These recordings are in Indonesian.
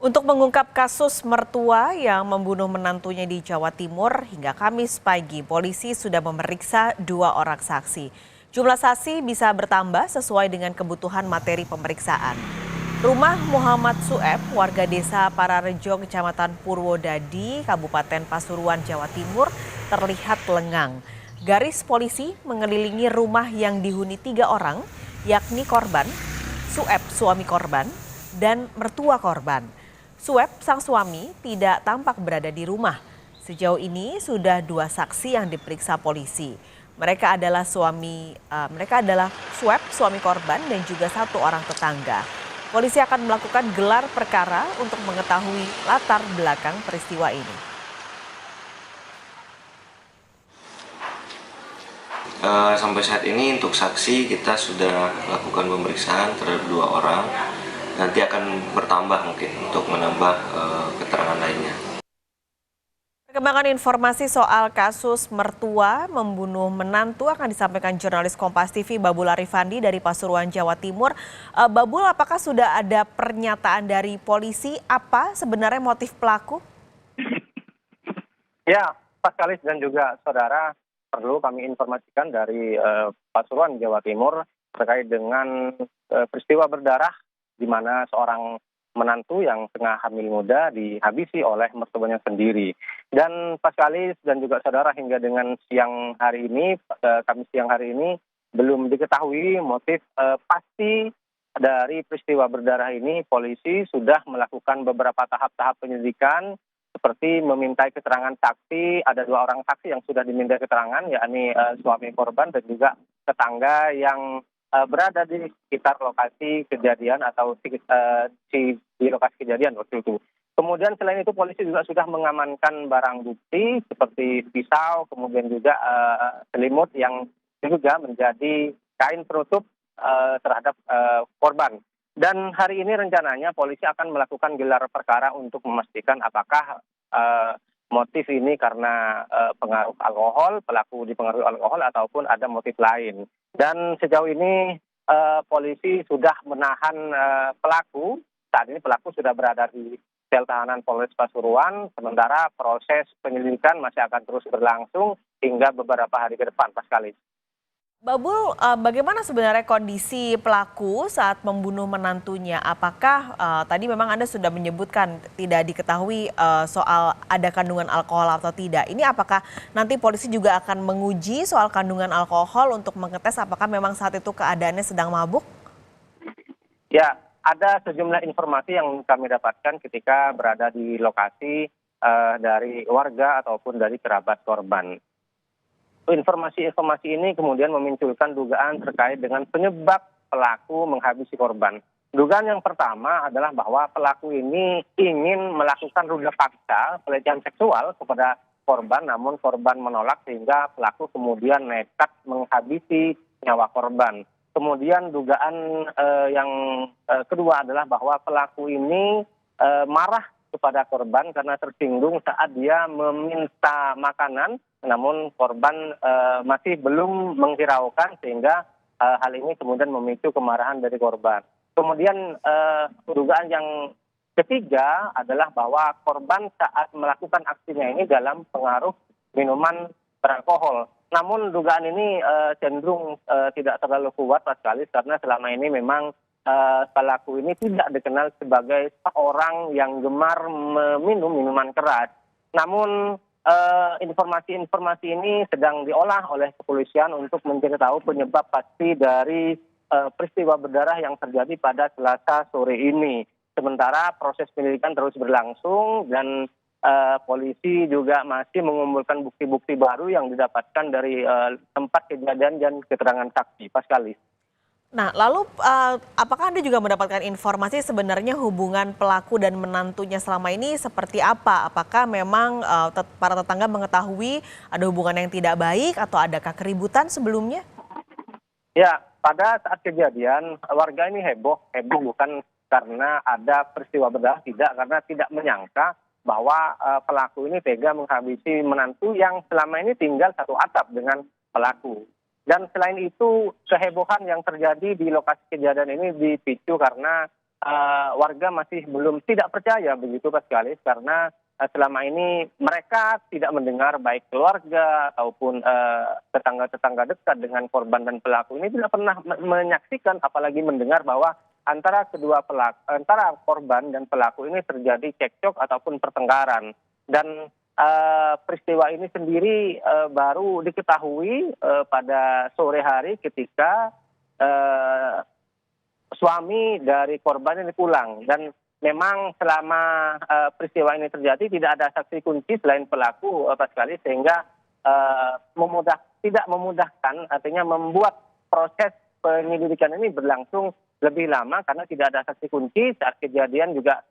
Untuk mengungkap kasus mertua yang membunuh menantunya di Jawa Timur, hingga Kamis pagi polisi sudah memeriksa 2 orang saksi. Jumlah saksi bisa bertambah sesuai dengan kebutuhan materi pemeriksaan. Rumah Muhammad Sueb, warga desa Pararejo, Kecamatan Purwodadi, Kabupaten Pasuruan, Jawa Timur, terlihat lengang. Garis polisi mengelilingi rumah yang dihuni 3 orang, yakni korban, Sueb suami korban, dan mertua korban. Sueb sang suami tidak tampak berada di rumah. Sejauh ini sudah 2 saksi yang diperiksa polisi. Mereka adalah Sueb suami korban dan juga 1 orang tetangga. Polisi akan melakukan gelar perkara untuk mengetahui latar belakang peristiwa ini. Sampai saat ini untuk saksi kita sudah lakukan pemeriksaan terhadap 2 orang. Nanti akan bertambah mungkin untuk menambah keterangan lainnya. Perkembangan informasi soal kasus mertua membunuh menantu akan disampaikan jurnalis Kompas TV Babul Arifandi dari Pasuruan, Jawa Timur. Babul, apakah sudah ada pernyataan dari polisi apa sebenarnya motif pelaku? Ya, Pak Kalis dan juga saudara, perlu kami informasikan dari Pasuruan, Jawa Timur terkait dengan peristiwa berdarah di mana seorang menantu yang tengah hamil muda dihabisi oleh mertuanya sendiri. Dan Pak Kalis dan juga saudara, hingga dengan siang hari ini, Kamis siang hari ini, belum diketahui motif pasti dari peristiwa berdarah ini. Polisi sudah melakukan beberapa tahap-tahap penyelidikan, seperti memintai keterangan saksi. Ada 2 orang saksi yang sudah diminta keterangan, yakni suami korban dan juga tetangga yang berada di sekitar lokasi kejadian atau di lokasi kejadian waktu itu. Kemudian selain itu polisi juga sudah mengamankan barang bukti seperti pisau, kemudian juga selimut yang juga menjadi kain penutup terhadap korban. Dan hari ini rencananya polisi akan melakukan gelar perkara untuk memastikan apakah motif ini karena pengaruh alkohol, pelaku dipengaruhi alkohol ataupun ada motif lain. Dan sejauh ini polisi sudah menahan pelaku. Saat ini pelaku sudah berada di sel tahanan Polres Pasuruan, sementara proses penyelidikan masih akan terus berlangsung hingga beberapa hari ke depan, Pak Kalis. Babul, bagaimana sebenarnya kondisi pelaku saat membunuh menantunya? Apakah tadi memang Anda sudah menyebutkan tidak diketahui soal ada kandungan alkohol atau tidak? Ini apakah nanti polisi juga akan menguji soal kandungan alkohol untuk mengetes apakah memang saat itu keadaannya sedang mabuk? Ya, ada sejumlah informasi yang kami dapatkan ketika berada di lokasi dari warga ataupun dari kerabat korban. Informasi-informasi ini kemudian memunculkan dugaan terkait dengan penyebab pelaku menghabisi korban. Dugaan yang pertama adalah bahwa pelaku ini ingin melakukan ruda paksa pelecehan seksual kepada korban, namun korban menolak sehingga pelaku kemudian nekat menghabisi nyawa korban. Kemudian dugaan yang kedua adalah bahwa pelaku ini marah kepada korban karena tersinggung saat dia meminta makanan, namun korban masih belum menghiraukan sehingga hal ini kemudian memicu kemarahan dari korban. Kemudian dugaan yang ketiga adalah bahwa korban saat melakukan aksinya ini dalam pengaruh minuman beralkohol. Namun dugaan ini cenderung tidak terlalu kuat sekali karena selama ini memang pelaku ini tidak dikenal sebagai seorang yang gemar meminum minuman keras. Namun informasi-informasi ini sedang diolah oleh kepolisian untuk mencari tahu penyebab pasti dari peristiwa berdarah yang terjadi pada Selasa sore ini. Sementara proses penyelidikan terus berlangsung dan polisi juga masih mengumpulkan bukti-bukti baru yang didapatkan dari tempat kejadian dan keterangan saksi. Pak Kalis. Nah, lalu apakah Anda juga mendapatkan informasi sebenarnya hubungan pelaku dan menantunya selama ini seperti apa? Apakah memang para tetangga mengetahui ada hubungan yang tidak baik atau adakah keributan sebelumnya? Ya, pada saat kejadian warga ini heboh bukan karena ada peristiwa berdarah, tidak, karena tidak menyangka bahwa pelaku ini tega menghabisi menantu yang selama ini tinggal satu atap dengan pelaku. Dan selain itu, kehebohan yang terjadi di lokasi kejadian ini dipicu karena warga masih belum tidak percaya begitu Pak Sekali, karena selama ini mereka tidak mendengar baik keluarga ataupun tetangga-tetangga dekat dengan korban dan pelaku ini tidak pernah menyaksikan apalagi mendengar bahwa antara antara korban dan pelaku ini terjadi cekcok ataupun pertengkaran. Dan peristiwa ini sendiri baru diketahui pada sore hari ketika suami dari korban ini pulang. Dan memang selama peristiwa ini terjadi tidak ada saksi kunci selain pelaku Pak Sekali, sehingga tidak memudahkan, artinya membuat proses penyelidikan ini berlangsung lebih lama karena tidak ada saksi kunci. Saat kejadian juga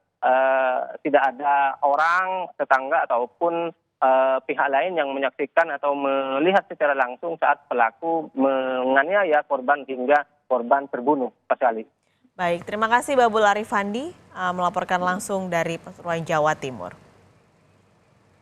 tidak ada orang, tetangga ataupun pihak lain yang menyaksikan atau melihat secara langsung saat pelaku menganiaya korban hingga korban terbunuh Pak Sekali. Baik, terima kasih Babul Arifandi melaporkan langsung dari Pasuruan, Jawa Timur.